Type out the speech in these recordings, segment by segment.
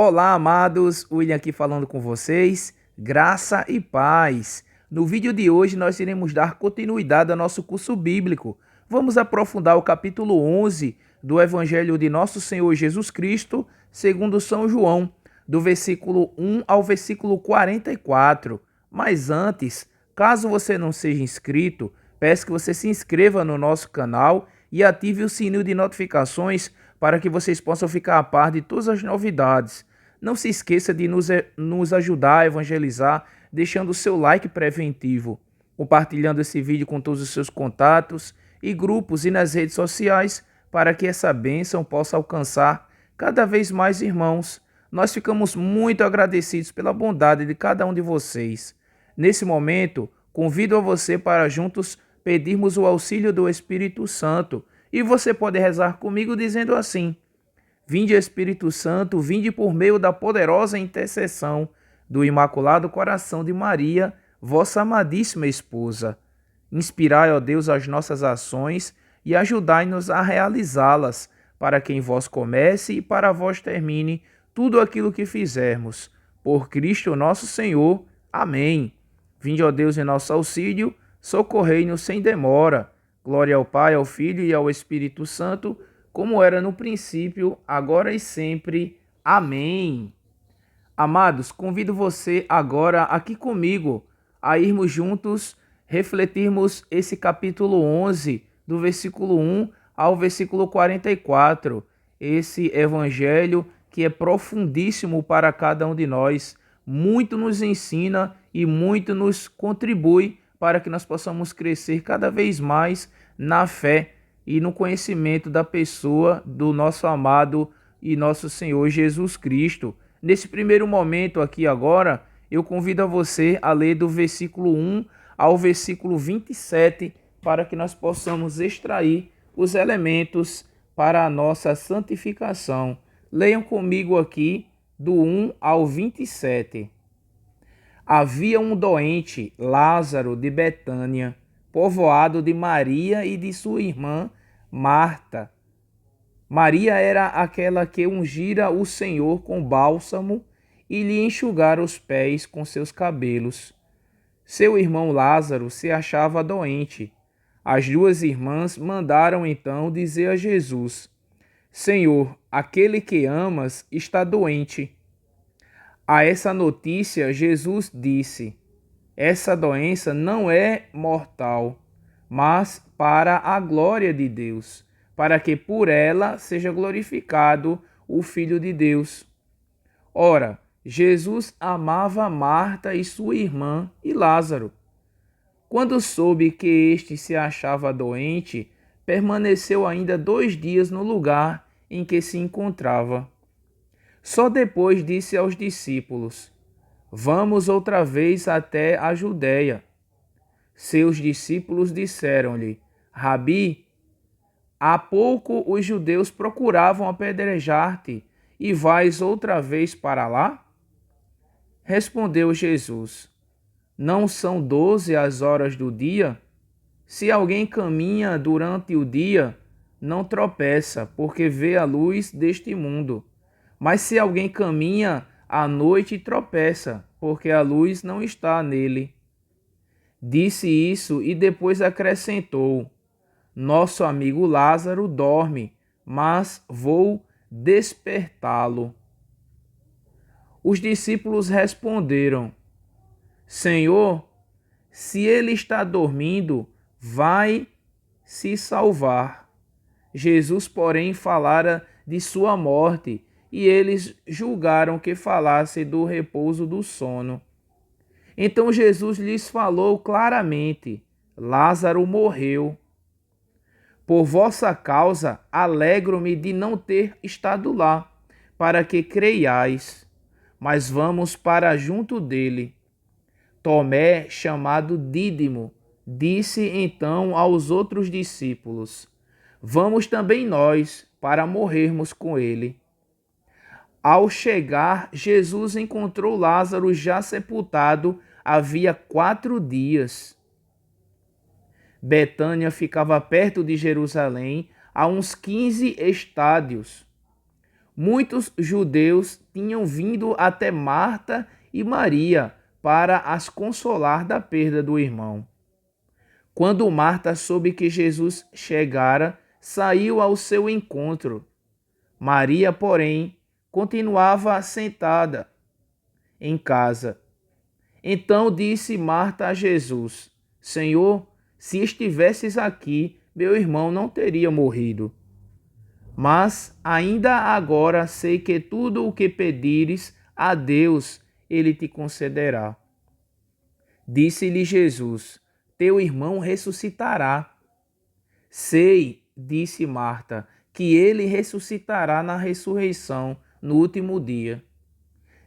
Olá, amados, William aqui falando com vocês, graça e paz. No vídeo de hoje nós iremos dar continuidade ao nosso curso bíblico. Vamos aprofundar o capítulo 11 do Evangelho de Nosso Senhor Jesus Cristo, segundo São João, do versículo 1 ao versículo 44. Mas antes, caso você não seja inscrito, peço que você se inscreva no nosso canal e ative o sininho de notificações para que vocês possam ficar a par de todas as novidades. Não se esqueça de nos ajudar a evangelizar, deixando o seu like preventivo, compartilhando esse vídeo com todos os seus contatos e grupos e nas redes sociais, para que essa bênção possa alcançar cada vez mais irmãos. Nós ficamos muito agradecidos pela bondade de cada um de vocês. Nesse momento, convido a você para juntos pedirmos o auxílio do Espírito Santo, e você pode rezar comigo dizendo assim: Vinde, Espírito Santo, vinde por meio da poderosa intercessão do Imaculado Coração de Maria, vossa amadíssima esposa. Inspirai, ó Deus, as nossas ações e ajudai-nos a realizá-las, para que em vós comece e para vós termine tudo aquilo que fizermos. Por Cristo nosso Senhor. Amém. Vinde, ó Deus, em nosso auxílio, socorrei-nos sem demora. Glória ao Pai, ao Filho e ao Espírito Santo, como era no princípio, agora e sempre. Amém. Amados, convido você agora aqui comigo a irmos juntos refletirmos esse capítulo 11, do versículo 1 ao versículo 44. Esse evangelho que é profundíssimo para cada um de nós, muito nos ensina e muito nos contribui para que nós possamos crescer cada vez mais na fé e no conhecimento da pessoa do nosso amado e nosso Senhor Jesus Cristo. Nesse primeiro momento aqui agora, eu convido a você a ler do versículo 1 ao versículo 27, para que nós possamos extrair os elementos para a nossa santificação. Leiam comigo aqui do 1 ao 27. Havia um doente, Lázaro, de Betânia, povoado de Maria e de sua irmã Marta. Maria era aquela que ungira o Senhor com bálsamo e lhe enxugara os pés com seus cabelos. Seu irmão Lázaro se achava doente. As duas irmãs mandaram então dizer a Jesus: Senhor, aquele que amas está doente. A essa notícia, Jesus disse: Essa doença não é mortal, mas para a glória de Deus, para que por ela seja glorificado o Filho de Deus. Ora, Jesus amava Marta e sua irmã e Lázaro. Quando soube que este se achava doente, permaneceu ainda 2 dias no lugar em que se encontrava. Só depois disse aos discípulos: Vamos outra vez até a Judéia. Seus discípulos disseram-lhe: Rabi, há pouco os judeus procuravam apedrejar-te, e vais outra vez para lá? Respondeu Jesus: Não são 12 as horas do dia? Se alguém caminha durante o dia, não tropeça, porque vê a luz deste mundo. Mas se alguém caminha à noite, tropeça, porque a luz não está nele. Disse isso e depois acrescentou: Nosso amigo Lázaro dorme, mas vou despertá-lo. Os discípulos responderam: Senhor, se ele está dormindo, vai se salvar. Jesus, porém, falara de sua morte, e eles julgaram que falasse do repouso do sono. Então Jesus lhes falou claramente: Lázaro morreu. Por vossa causa, alegro-me de não ter estado lá, para que creiais. Mas vamos para junto dele. Tomé, chamado Dídimo, disse então aos outros discípulos: Vamos também nós, para morrermos com ele. Ao chegar, Jesus encontrou Lázaro já sepultado havia 4 dias. Betânia ficava perto de Jerusalém, a uns 15 estádios. Muitos judeus tinham vindo até Marta e Maria para as consolar da perda do irmão. Quando Marta soube que Jesus chegara, saiu ao seu encontro. Maria, porém, continuava sentada em casa. Então disse Marta a Jesus: Senhor, se estivesses aqui, meu irmão não teria morrido. Mas ainda agora sei que tudo o que pedires a Deus, ele te concederá. Disse-lhe Jesus: Teu irmão ressuscitará. Sei, disse Marta, que ele ressuscitará na ressurreição no último dia.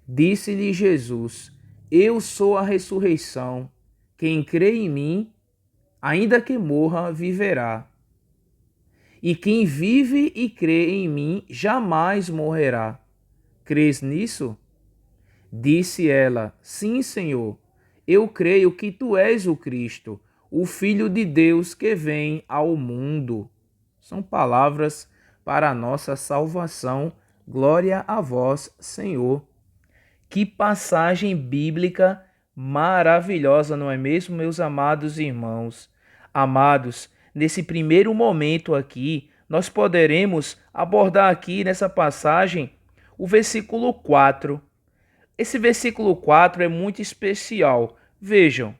Disse-lhe Jesus: Eu sou a ressurreição. Quem crê em mim, ainda que morra, viverá. E quem vive e crê em mim jamais morrerá. Crês nisso? Disse ela: Sim, Senhor. Eu creio que tu és o Cristo, o Filho de Deus que vem ao mundo. São palavras para a nossa salvação. Glória a vós, Senhor. Que passagem bíblica maravilhosa, não é mesmo, meus amados irmãos? Amados, nesse primeiro momento aqui, nós poderemos abordar aqui nessa passagem o versículo 4. Esse versículo 4 é muito especial. Vejam,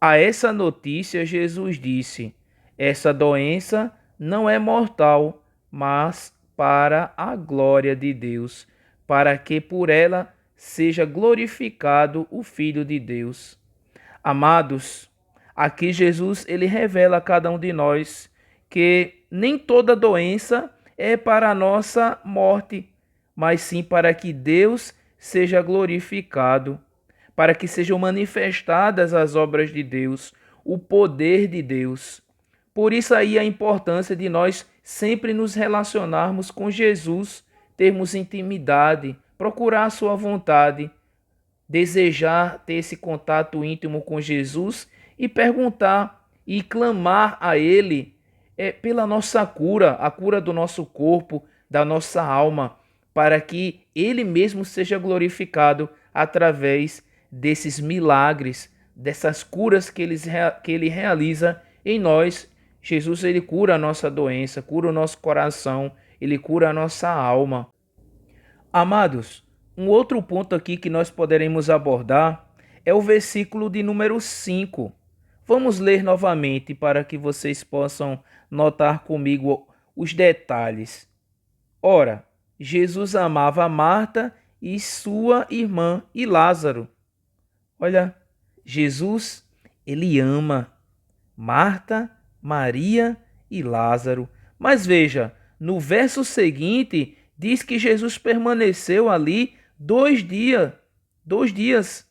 a essa notícia Jesus disse: essa doença não é mortal, mas para a glória de Deus, para que por ela seja glorificado o Filho de Deus. Amados, aqui Jesus ele revela a cada um de nós que nem toda doença é para a nossa morte, mas sim para que Deus seja glorificado, para que sejam manifestadas as obras de Deus, o poder de Deus. Por isso aí a importância de nós sempre nos relacionarmos com Jesus, termos intimidade, procurar a sua vontade, desejar ter esse contato íntimo com Jesus e perguntar e clamar a Ele pela nossa cura, a cura do nosso corpo, da nossa alma, para que Ele mesmo seja glorificado através desses milagres, dessas curas que Ele realiza em nós. Jesus ele cura a nossa doença, cura o nosso coração, Ele cura a nossa alma. Amados, um outro ponto aqui que nós poderemos abordar é o versículo de número 5. Vamos ler novamente para que vocês possam notar comigo os detalhes. Ora, Jesus amava Marta e sua irmã e Lázaro. Olha, Jesus, ele ama Marta, Maria e Lázaro. Mas veja, no verso seguinte, diz que Jesus permaneceu ali 2 dias. 2 dias.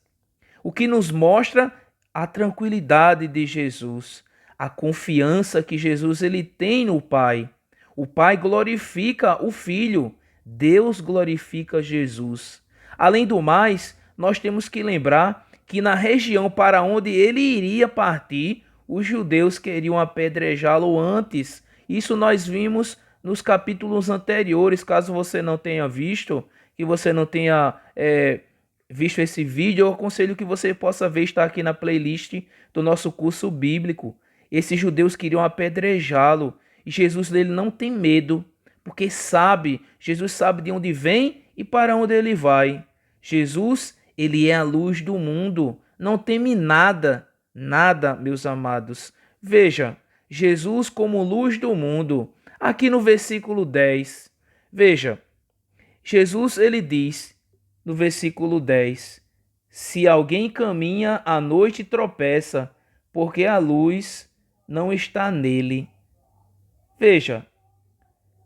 O que nos mostra a tranquilidade de Jesus, a confiança que Jesus ele tem no Pai. O Pai glorifica o Filho, Deus glorifica Jesus. Além do mais, nós temos que lembrar que na região para onde ele iria partir, os judeus queriam apedrejá-lo antes. Isso nós vimos nos capítulos anteriores. Caso você não tenha visto, que você não tenha visto esse vídeo, eu aconselho que você possa ver, está aqui na playlist do nosso curso bíblico. Esses judeus queriam apedrejá-lo e Jesus ele não tem medo, porque Jesus sabe de onde vem e para onde ele vai. Jesus, ele é a luz do mundo, não teme nada, nada, meus amados. Veja, Jesus como luz do mundo, aqui no versículo 10. Veja, Jesus ele diz no versículo 10: Se alguém caminha à noite tropeça, porque a luz não está nele. Veja,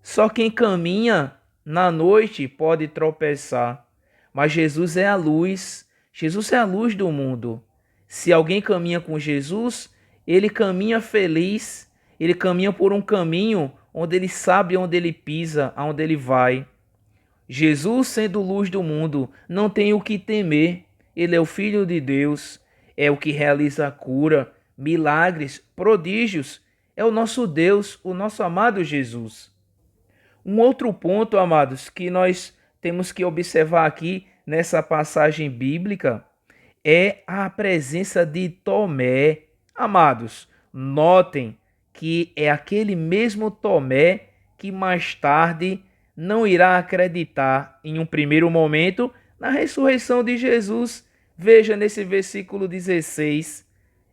só quem caminha na noite pode tropeçar, mas Jesus é a luz. Jesus é a luz do mundo. Se alguém caminha com Jesus, ele caminha feliz, ele caminha por um caminho onde ele sabe onde ele pisa, aonde ele vai. Jesus, sendo luz do mundo, não tem o que temer. Ele é o Filho de Deus, é o que realiza a cura, milagres, prodígios. É o nosso Deus, o nosso amado Jesus. Um outro ponto, amados, que nós temos que observar aqui nessa passagem bíblica é a presença de Tomé. Amados, notem que é aquele mesmo Tomé que mais tarde não irá acreditar em um primeiro momento na ressurreição de Jesus. Veja nesse versículo 16,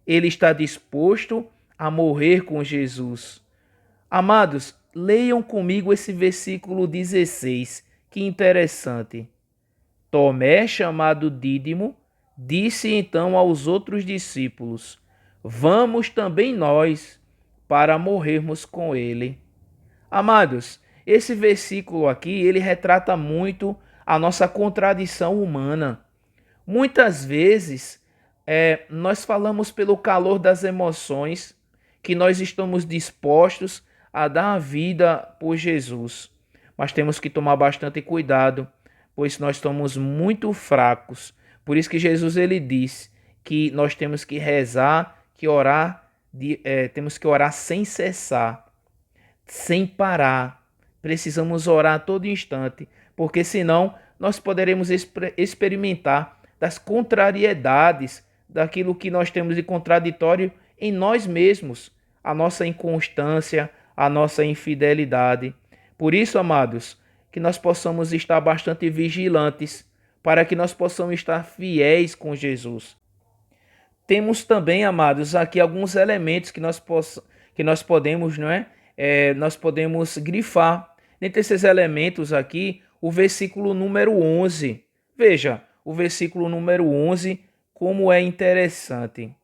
ele está disposto a morrer com Jesus. Amados, leiam comigo esse versículo 16, que interessante. Tomé, chamado Dídimo, disse então aos outros discípulos: Vamos também nós para morrermos com ele. Amados, esse versículo aqui, ele retrata muito a nossa contradição humana. Muitas vezes, nós falamos pelo calor das emoções que nós estamos dispostos a dar a vida por Jesus. Mas temos que tomar bastante cuidado, pois nós estamos muito fracos. Por isso que Jesus ele diz que nós temos que rezar, que orar, temos que orar sem cessar, sem parar. Precisamos orar a todo instante, porque senão nós poderemos experimentar das contrariedades, daquilo que nós temos de contraditório em nós mesmos, a nossa inconstância, a nossa infidelidade. Por isso, amados, que nós possamos estar bastante vigilantes, para que nós possamos estar fiéis com Jesus. Temos também, amados, aqui alguns elementos que nós podemos, nós podemos grifar. Dentre esses elementos aqui, o versículo número 11. Veja, o versículo número 11, como é interessante.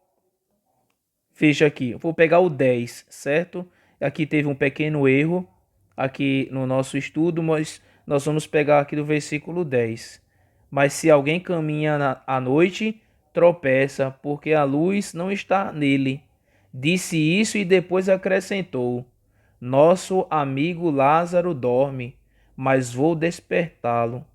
Veja aqui, vou pegar o 10, certo? Aqui teve um pequeno erro, aqui no nosso estudo, mas nós vamos pegar aqui do versículo 10. Mas se alguém caminha à noite, tropeça, porque a luz não está nele. Disse isso e depois acrescentou: Nosso amigo Lázaro dorme, mas vou despertá-lo.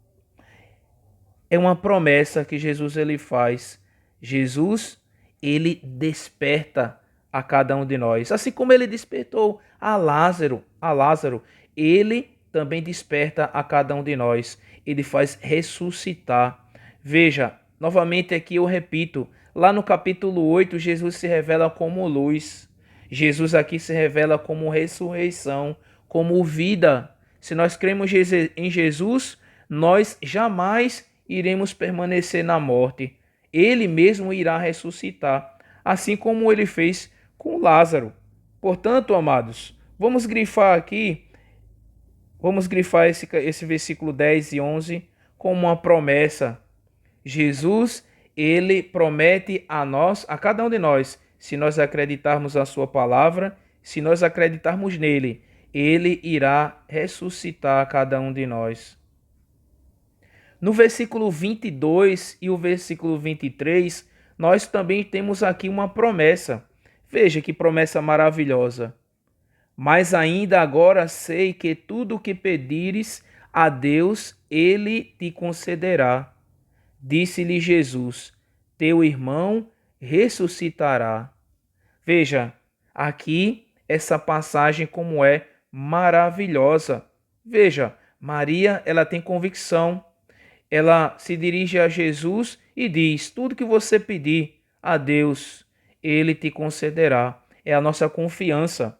É uma promessa que Jesus ele faz. Jesus, ele desperta a cada um de nós. Assim como ele despertou a Lázaro, ele também desperta a cada um de nós. Ele faz ressuscitar. Veja, novamente aqui eu repito, lá no capítulo 8, Jesus se revela como luz. Jesus aqui se revela como ressurreição, como vida. Se nós cremos em Jesus, nós jamais iremos permanecer na morte. Ele mesmo irá ressuscitar, assim como ele fez com Lázaro. Portanto, amados, vamos grifar esse versículo 10 e 11 como uma promessa. Jesus, ele promete a nós, a cada um de nós, se nós acreditarmos na sua palavra, se nós acreditarmos nele, ele irá ressuscitar a cada um de nós. No versículo 22 e o versículo 23, nós também temos aqui uma promessa. Veja que promessa maravilhosa. Mas ainda agora sei que tudo o que pedires a Deus, ele te concederá. Disse-lhe Jesus: Teu irmão ressuscitará. Veja, aqui essa passagem como é maravilhosa. Veja, Maria, ela tem convicção. Ela se dirige a Jesus e diz: tudo que você pedir a Deus, ele te concederá. É a nossa confiança.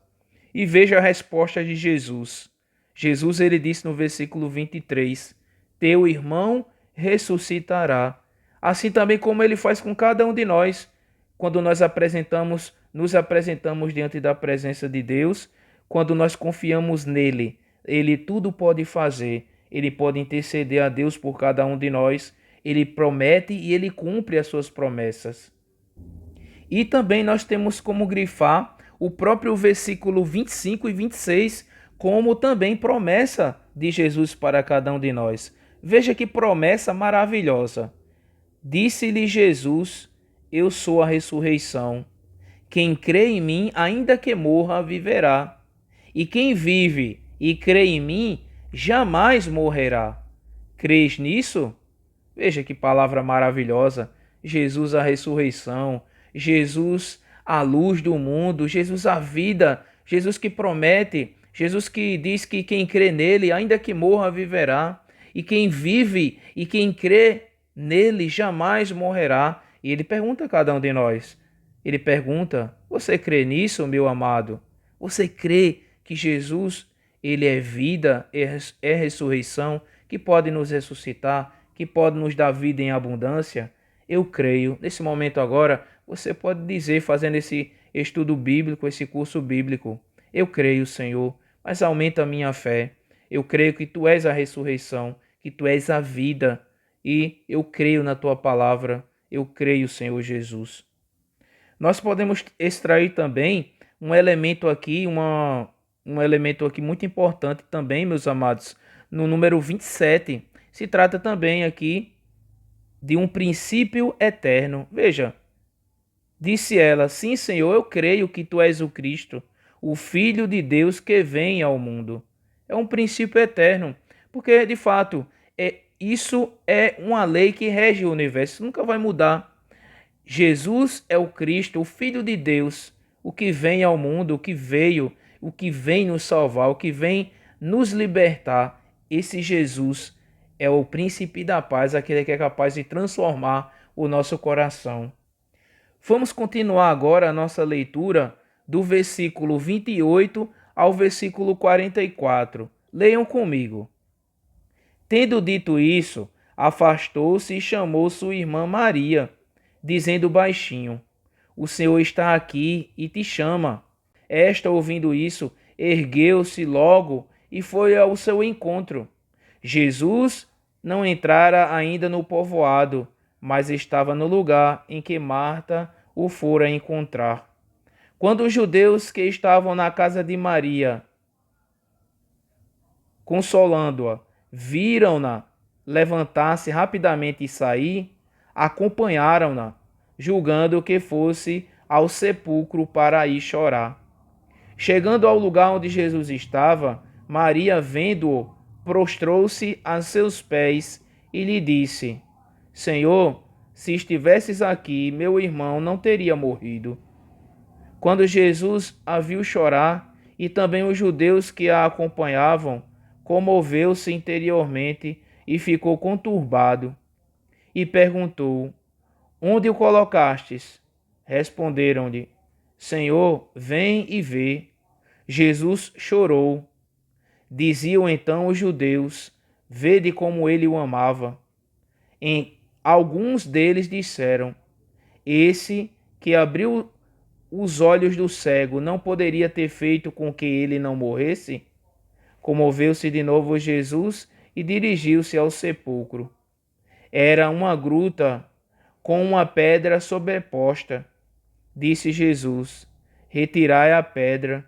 E veja a resposta de Jesus. Jesus ele disse no versículo 23: Teu irmão ressuscitará. Assim também como ele faz com cada um de nós, quando nós nos apresentamos diante da presença de Deus, quando nós confiamos nele, ele tudo pode fazer. Ele pode interceder a Deus por cada um de nós. Ele promete e ele cumpre as suas promessas. E também nós temos como grifar o próprio versículo 25 e 26, como também promessa de Jesus para cada um de nós. Veja que promessa maravilhosa. Disse-lhe Jesus: Eu sou a ressurreição. Quem crê em mim, ainda que morra, viverá. E quem vive e crê em mim, jamais morrerá. Crês nisso? Veja que palavra maravilhosa. Jesus a ressurreição, Jesus a luz do mundo, Jesus a vida, Jesus que promete, Jesus que diz que quem crê nele, ainda que morra, viverá. E quem vive e quem crê nele jamais morrerá. E ele pergunta a cada um de nós. Ele pergunta: você crê nisso, meu amado? Você crê que Jesus, ele é vida, é ressurreição, que pode nos ressuscitar, que pode nos dar vida em abundância? Eu creio. Nesse momento agora, você pode dizer, fazendo esse estudo bíblico, esse curso bíblico: eu creio, Senhor, mas aumenta a minha fé. Eu creio que Tu és a ressurreição, que Tu és a vida, e eu creio na Tua palavra. Eu creio, Senhor Jesus. Nós podemos extrair também um elemento aqui muito importante também, meus amados, no número 27. Se trata também aqui de um princípio eterno. Veja, disse ela: sim, Senhor, eu creio que Tu és o Cristo, o Filho de Deus que vem ao mundo. É um princípio eterno, porque de fato isso é uma lei que rege o universo, isso nunca vai mudar. Jesus é o Cristo, o Filho de Deus, o que vem ao mundo, o que veio, o que vem nos salvar, o que vem nos libertar. Esse Jesus é o príncipe da paz, aquele que é capaz de transformar o nosso coração. Vamos continuar agora a nossa leitura do versículo 28 ao versículo 44. Leiam comigo. Tendo dito isso, afastou-se e chamou sua irmã Maria, dizendo baixinho: o Senhor está aqui e te chama. Esta, ouvindo isso, ergueu-se logo e foi ao seu encontro. Jesus não entrara ainda no povoado, mas estava no lugar em que Marta o fora encontrar. Quando os judeus que estavam na casa de Maria, consolando-a, viram-na levantar-se rapidamente e sair, acompanharam-na, julgando que fosse ao sepulcro para ir chorar. Chegando ao lugar onde Jesus estava, Maria, vendo-o, prostrou-se a seus pés e lhe disse: Senhor, se estivesses aqui, meu irmão não teria morrido. Quando Jesus a viu chorar, e também os judeus que a acompanhavam, comoveu-se interiormente e ficou conturbado. E perguntou: onde o colocastes? Responderam-lhe: Senhor, vem e vê. Jesus chorou. Diziam então os judeus: vede como ele o amava. Alguns deles disseram: esse que abriu os olhos do cego não poderia ter feito com que ele não morresse? Comoveu-se de novo Jesus e dirigiu-se ao sepulcro. Era uma gruta com uma pedra sobreposta. Disse Jesus: retirai a pedra.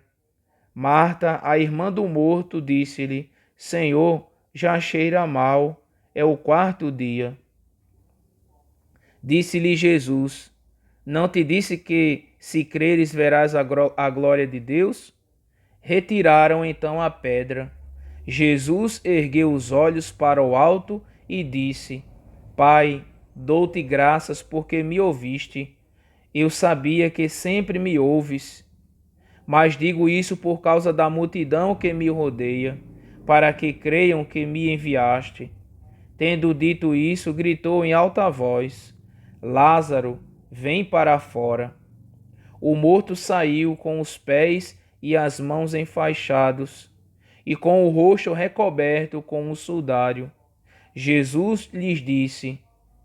Marta, a irmã do morto, disse-lhe: Senhor, já cheira mal, é o quarto dia. Disse-lhe Jesus: não te disse que, se creres, verás a glória de Deus? Retiraram então a pedra. Jesus ergueu os olhos para o alto e disse: Pai, dou-te graças porque me ouviste. Eu sabia que sempre me ouves, mas digo isso por causa da multidão que me rodeia, para que creiam que me enviaste. Tendo dito isso, gritou em alta voz: Lázaro, vem para fora. O morto saiu com os pés e as mãos enfaixados, e com o rosto recoberto com um sudário. Jesus lhes disse: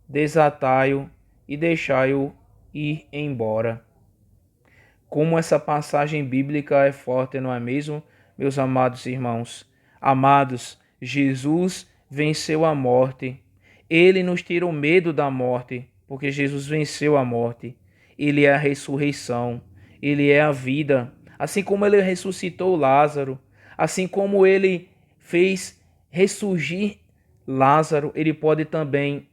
desatai-o e deixai-o ir embora. Como essa passagem bíblica é forte, não é mesmo, meus amados irmãos? Amados, Jesus venceu a morte. Ele nos tira o medo da morte, porque Jesus venceu a morte. Ele é a ressurreição, ele é a vida. Assim como ele ressuscitou Lázaro, assim como ele fez ressurgir Lázaro, ele pode também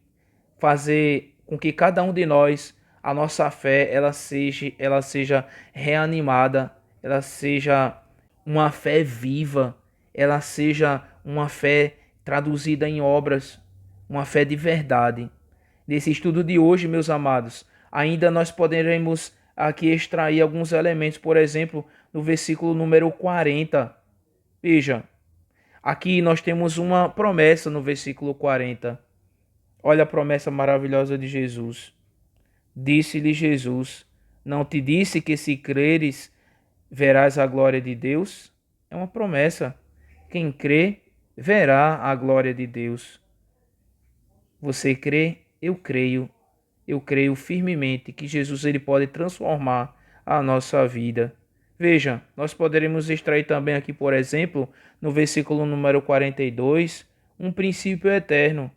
fazer com que cada um de nós, a nossa fé, ela seja reanimada, ela seja uma fé viva, ela seja uma fé traduzida em obras, uma fé de verdade. Nesse estudo de hoje, meus amados, ainda nós poderemos aqui extrair alguns elementos, por exemplo, no versículo número 40. Veja, aqui nós temos uma promessa no versículo 40. Olha a promessa maravilhosa de Jesus. Disse-lhe Jesus: Não te disse que se creres, verás a glória de Deus? É uma promessa. Quem crê, verá a glória de Deus. Você crê? Eu creio. Eu creio firmemente que Jesus ele pode transformar a nossa vida. Veja, nós poderemos extrair também aqui, por exemplo, no versículo número 42, um princípio eterno.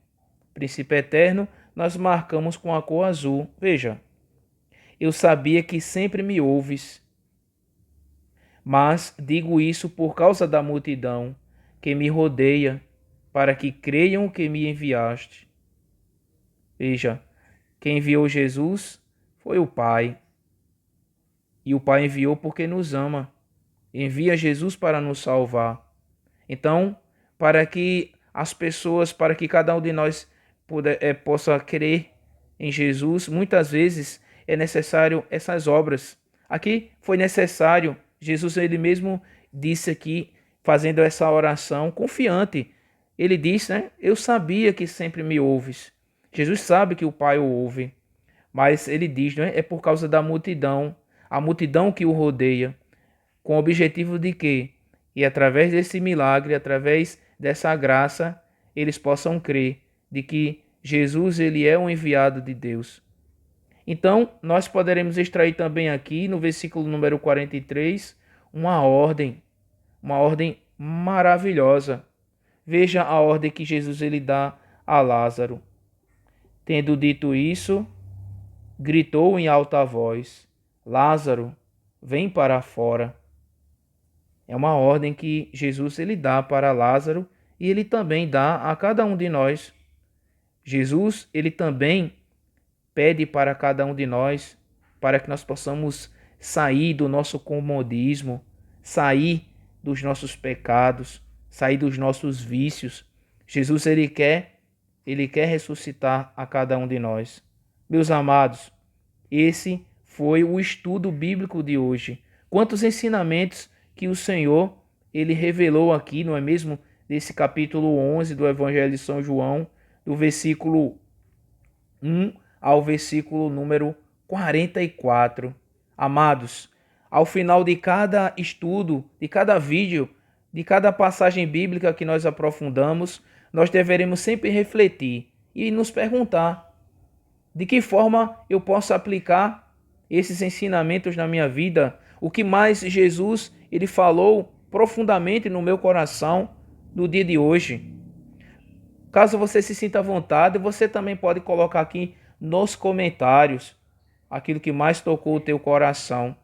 Princípio eterno nós marcamos com a cor azul. Veja, eu sabia que sempre me ouves, mas digo isso por causa da multidão que me rodeia, para que creiam que me enviaste. Veja, quem enviou Jesus foi o Pai. E o Pai enviou porque nos ama. Envia Jesus para nos salvar. Então, para que as pessoas, para que cada um de nós possa crer em Jesus, muitas vezes é necessário essas obras. Aqui foi necessário, Jesus ele mesmo disse aqui, fazendo essa oração confiante. Ele disse, né? Eu sabia que sempre me ouves. Jesus sabe que o Pai o ouve, mas ele diz, né? É por causa da multidão, a multidão que o rodeia, com o objetivo de que, e através desse milagre, através dessa graça, eles possam crer de que Jesus ele é o enviado de Deus. Então, nós poderemos extrair também aqui no versículo número 43, uma ordem maravilhosa. Veja a ordem que Jesus ele dá a Lázaro. Tendo dito isso, gritou em alta voz: Lázaro, vem para fora. É uma ordem que Jesus ele dá para Lázaro e ele também dá a cada um de nós. Jesus ele também pede para cada um de nós para que nós possamos sair do nosso comodismo, sair dos nossos pecados, sair dos nossos vícios. Jesus ele quer ressuscitar a cada um de nós. Meus amados, esse foi o estudo bíblico de hoje. Quantos ensinamentos que o Senhor ele revelou aqui, não é mesmo? Nesse capítulo 11 do Evangelho de São João, do versículo 1 ao versículo número 44. Amados, ao final de cada estudo, de cada vídeo, de cada passagem bíblica que nós aprofundamos, nós deveremos sempre refletir e nos perguntar: de que forma eu posso aplicar esses ensinamentos na minha vida? O que mais Jesus ele falou profundamente no meu coração no dia de hoje? Caso você se sinta à vontade, você também pode colocar aqui nos comentários aquilo que mais tocou o teu coração.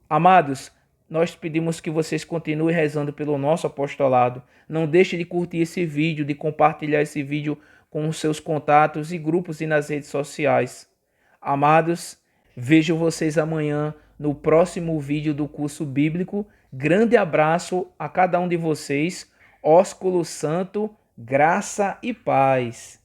Amados, nós pedimos que vocês continuem rezando pelo nosso apostolado. Não deixe de curtir esse vídeo, de compartilhar esse vídeo com os seus contatos e grupos e nas redes sociais. Amados, vejo vocês amanhã no próximo vídeo do curso bíblico. Grande abraço a cada um de vocês. Ósculo Santo, graça e paz.